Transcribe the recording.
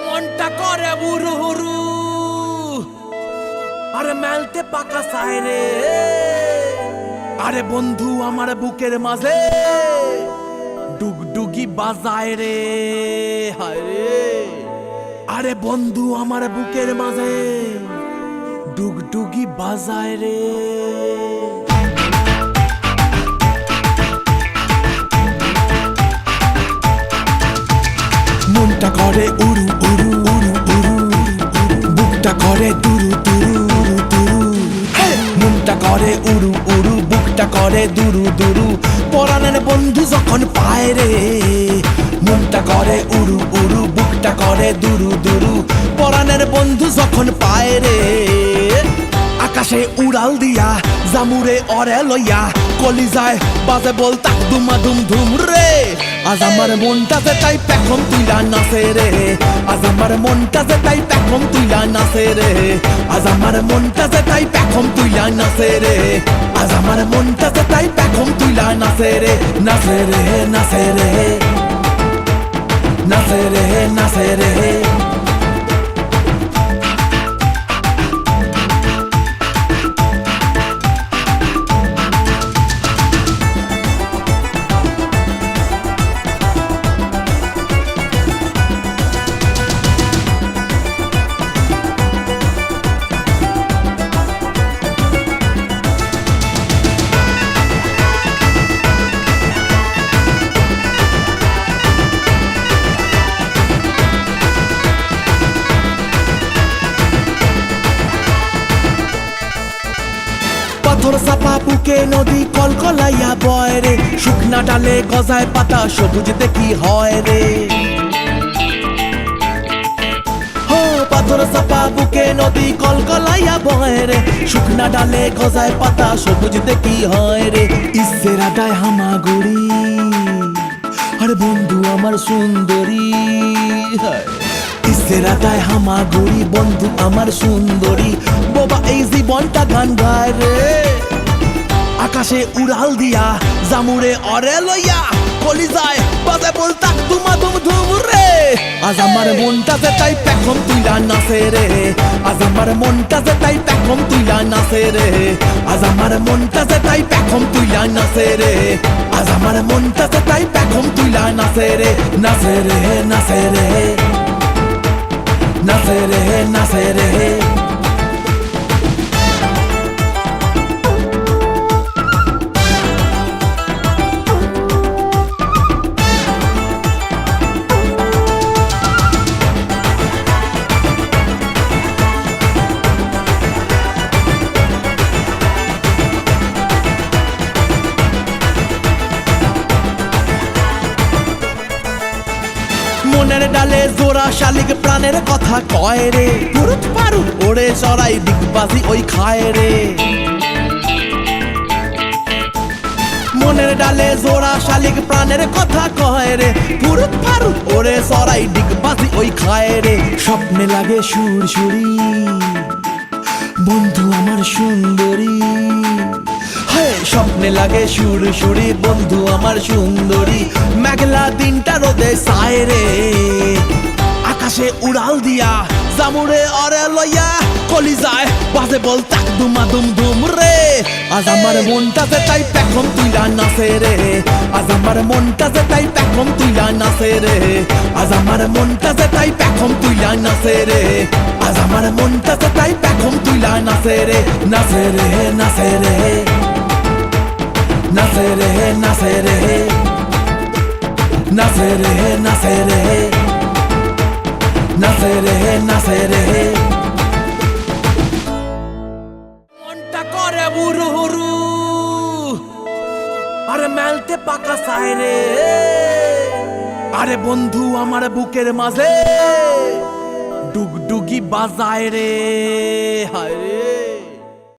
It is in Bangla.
মনটা করে বুরু হুরু, আরে মেলতে পাকা সাইরে, আরে বন্ধু আমার বুকের মাঝে ডুগডুগি বাজায় রে, হায় রে। আরে বন্ধু আমার বুকের মাঝে ডুগডুগি বাজায় রে। মনটা করে উড়ু উড়ু উড়ু উড়ু, বুকটা করে দুরু দুরু উড়ু দুরু। মনটা করে উড়ু উড়ু, বুকটা করে দুরু দুরু, পরাণের বন্ধু যখন পায় রে। মনটা করে উড়ু উড়ু, বুকটা করে দুরু দুরু, পরাণের বন্ধু যখন পায় রে। আকাশে উড়াল দিয়া জামুরে অরে লইয়া, কলিজায় বাজে বল তাক দুমা দুম ধুম রে। আজ আমার মনটাতে তাই পেখম তুইলা নাচে রে, আজ আমার মনটাতে তাই পেখম তুইলা নাচে রে, আজ আমার মনটাতে তাই পেখম তুইলা নাচে রে, আজ আমার মনটাতে তাই পেখম তুইলা নাচে রে। নাচে রে নাচে রে নাচে রে নাচে রে। পাথর চাপা বুকে নদী কলকলাইয়া বয় রে, শুকনা ডালে গজায় পাতা সবুজ দেখি হয় রে। পাথর চাপা বুকে নদী কলকলাইয়া বয় রে, শুকনা ডালে গজায় পাতা সবুজ দেখি হয় রে। ইসের আদায় হামাগুড়ি, আরে বন্ধু আমার সুন্দরী, ইসের আদায় হামাগুড়ি, বন্ধু আমার সুন্দরী, বাবা এই জীবনটা গান গায় রে। আকাশে উড়াল দিয়া জামুরে অরে লইয়া, কলিজায় বাজে বল তাক দুমা দুম ধুম রে। আজ আমার মনটাতে তাই পেখম তুইলা নাচে রে, আজ আমার মনটাতে তাই পেখম তুইলা নাচে রে, আজ আমার মনটাতে তাই পেখম তুইলা নাচে রে, আজ আমার মনটাতে তাই পেখম তুইলা নাচে রে। নাচে রে নাচে রে নাচে রে নাচে রে। মনের ডালে জোড়া শালিক প্রাণের কথা কয় রে, পুরুত পারু ওরে চড়াই দিগবাজি ওই খায় রে। মনের ডালে জোড়া শালিক প্রাণের কথা কয় রে, পুরুত পারু ওরে চড়াই দিগবাজি ওই খায় রে। স্বপ্নে লাগে সুরসুরি, বন্ধু আমার সুন্দরী, স্বপ্নে লাগে সুরসুরি, বন্ধু আমার সুন্দরী, মেঘলা দিনটা রোদে ছায় রে। আকাশে উড়াল দিয়া জামুরে অরে লইয়া, কলিজায় বাজে বল তাক দুমা দুম ধুম রে। আজ আমার মনটাতে তাই পেখম তুইলা নাচে রে, আজ আমার মনটাতে তাই পেখম তুইলা নাচে রে, আজ আমার মনটাতে তাই পেখম তুইলা নাচে রে, আজ আমার মনটাতে তাই পেখম তুইলা নাচে রে। নাচে রে নাচে রে নাচে রে নাচে রে নাচে রে নাচে রে নাচে রে নাচে রে। মনটা করে বুরু হুরু, আরে মেলতে পাকা সাইরে, আরে বন্ধু আমার বুকের মাঝে ডুগডুগি বাজায় রে, হায় রে।